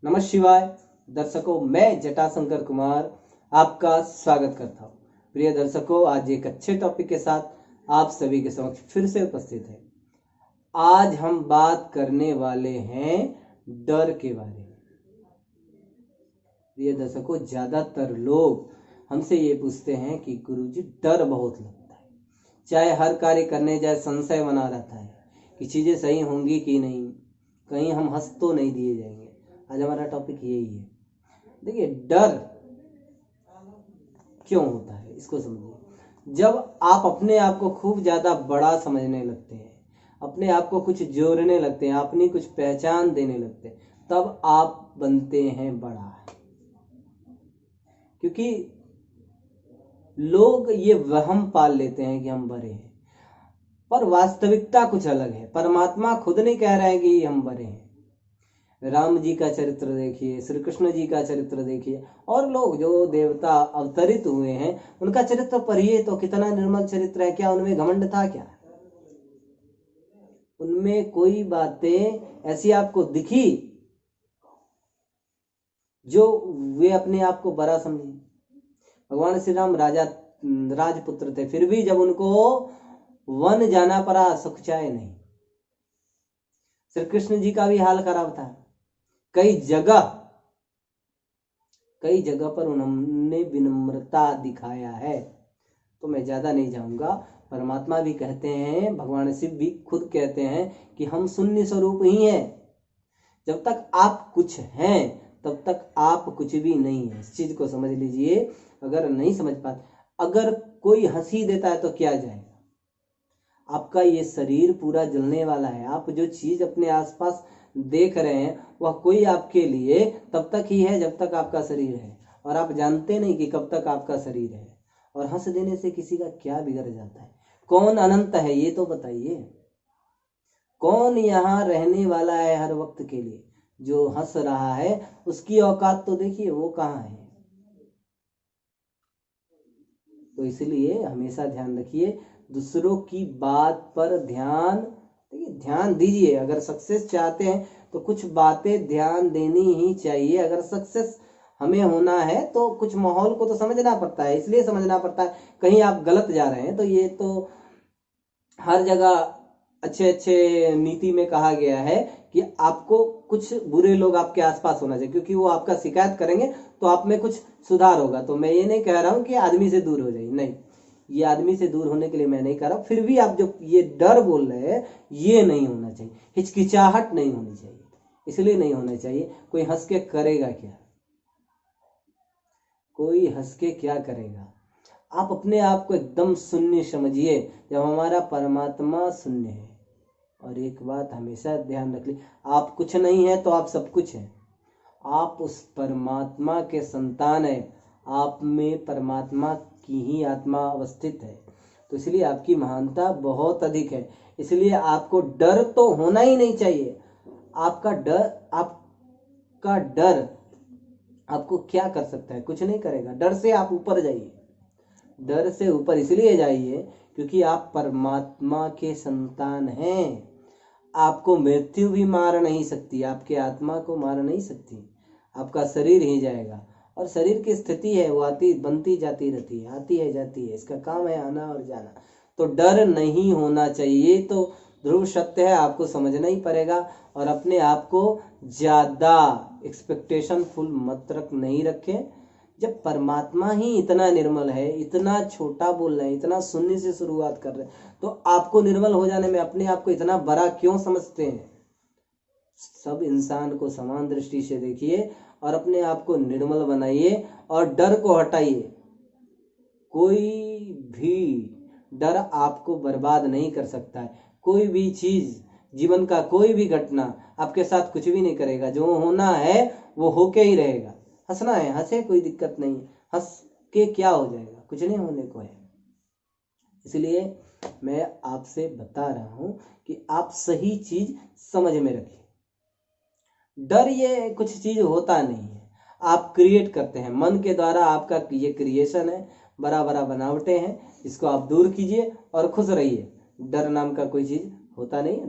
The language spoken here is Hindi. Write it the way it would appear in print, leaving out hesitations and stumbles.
नमः शिवाय। दर्शकों, मैं जटाशंकर कुमार आपका स्वागत करता हूँ। प्रिय दर्शकों, आज एक अच्छे टॉपिक के साथ आप सभी के समक्ष फिर से उपस्थित है। आज हम बात करने वाले हैं डर के बारे में। प्रिय दर्शकों, ज्यादातर लोग हमसे ये पूछते हैं कि गुरुजी डर बहुत लगता है, चाहे हर कार्य करने जाए संशय बना रहता है कि चीजें सही होंगी कि नहीं, कहीं हम हंस तो नहीं दिए जाएंगे। आज हमारा टॉपिक यही है। देखिए, डर क्यों होता है इसको समझिए। जब आप अपने आप को खूब ज्यादा बड़ा समझने लगते हैं, अपने आप को कुछ जोड़ने लगते हैं, अपनी कुछ पहचान देने लगते हैं, तब आप बनते हैं बड़ा। क्योंकि लोग ये वहम पाल लेते हैं कि हम बड़े हैं, पर वास्तविकता कुछ अलग है। परमात्मा खुद नहीं कह रहा है कि हम बड़े हैं। राम जी का चरित्र देखिए, श्री कृष्ण जी का चरित्र देखिए, और लोग जो देवता अवतरित हुए हैं उनका चरित्र पढ़िए तो कितना निर्मल चरित्र है। क्या उनमें घमंड था? क्या उनमें कोई बातें ऐसी आपको दिखी जो वे अपने आप को बड़ा समझे? भगवान श्री राम राजपुत्र थे, फिर भी जब उनको वन जाना पड़ा सुखचाए नहीं। श्री कृष्ण जी का भी हाल खराब था। कई जगह पर उन्होंने विनम्रता दिखाया है। तो मैं ज्यादा नहीं जाऊंगा। परमात्मा भी कहते हैं, भगवान शिव भी खुद कहते हैं कि हम शून्य स्वरूप ही हैं। जब तक आप कुछ हैं तब तक आप कुछ भी नहीं है। इस चीज को समझ लीजिए। अगर नहीं समझ पाते, अगर कोई हंसी देता है तो क्या जाएगा? आपका ये शरीर पूरा जलने वाला है। आप जो चीज अपने आसपास देख रहे हैं वह कोई आपके लिए तब तक ही है जब तक आपका शरीर है, और आप जानते नहीं कि कब तक आपका शरीर है। और हंस देने से किसी का क्या बिगड़ जाता है? कौन अनंत है ये तो बताइए। कौन यहाँ रहने वाला है हर वक्त के लिए? जो हंस रहा है उसकी औकात तो देखिए, वो कहाँ है। तो इसलिए हमेशा ध्यान रखिए, दूसरों की बात पर ध्यान दीजिए। अगर सक्सेस चाहते हैं तो कुछ बातें ध्यान देनी ही चाहिए। अगर सक्सेस हमें होना है तो कुछ माहौल को तो समझना पड़ता है। इसलिए समझना पड़ता है, कहीं आप गलत जा रहे हैं तो ये तो हर जगह अच्छे अच्छे नीति में कहा गया है कि आपको कुछ बुरे लोग आपके आसपास होना चाहिए, क्योंकि वो आपका शिकायत करेंगे तो आप में कुछ सुधार होगा। तो मैं ये नहीं कह रहा हूं कि आदमी से दूर हो जाइए, नहीं, ये आदमी से दूर होने के लिए मैं नहीं कह रहा हूं। फिर भी आप जो ये डर बोल रहे हैं, ये नहीं होना चाहिए। हिचकिचाहट नहीं होनी चाहिए। इसलिए नहीं होना चाहिए, कोई हंस के करेगा क्या? कोई हंस के क्या करेगा? आप अपने आप को एकदम शून्य समझिए, जब हमारा परमात्मा शून्य है। और एक बात हमेशा ध्यान रख ली, आप कुछ नहीं है तो आप सब कुछ है। आप उस परमात्मा के संतान है। आप में परमात्मा की ही आत्मा अवस्थित है। तो इसलिए आपकी महानता बहुत अधिक है। इसलिए आपको डर तो होना ही नहीं चाहिए। आपका डर आपको क्या कर सकता है? कुछ नहीं करेगा। डर से आप ऊपर जाइए। डर से ऊपर इसलिए जाइए क्योंकि आप परमात्मा के संतान हैं। आपको मृत्यु भी मार नहीं सकती, आपके आत्मा को मार नहीं सकती। आपका शरीर ही जाएगा, और शरीर की स्थिति है, वो बनती जाती रहती है, आती है जाती है। इसका काम है आना और जाना। तो डर नहीं होना चाहिए। तो ध्रुव सत्य है, आपको समझना ही पड़ेगा। और अपने आप को ज्यादा एक्सपेक्टेशन फुल मत नहीं रखें। जब परमात्मा ही इतना निर्मल है, इतना छोटा बोल रहे हैं, इतना शून्य से शुरुआत कर रहे हैं, तो आपको निर्मल हो जाने में अपने आप को इतना बड़ा क्यों समझते हैं? सब इंसान को समान दृष्टि से देखिए और अपने आप को निर्मल बनाइए और डर को हटाइए। कोई भी डर आपको बर्बाद नहीं कर सकता है। कोई भी चीज, जीवन का कोई भी घटना आपके साथ कुछ भी नहीं करेगा। जो होना है वो होके ही रहेगा। हंसना है, हंसे, कोई दिक्कत नहीं। हंस के क्या हो जाएगा? कुछ नहीं होने को है। इसलिए मैं आपसे बता रहा हूं कि आप सही चीज समझ में रखिए। डर ये कुछ चीज होता नहीं है, आप क्रिएट करते हैं मन के द्वारा। आपका ये क्रिएशन है, बड़ा बड़ा बनावटें हैं। इसको आप दूर कीजिए और खुश रहिए। डर नाम का कोई चीज होता नहीं है।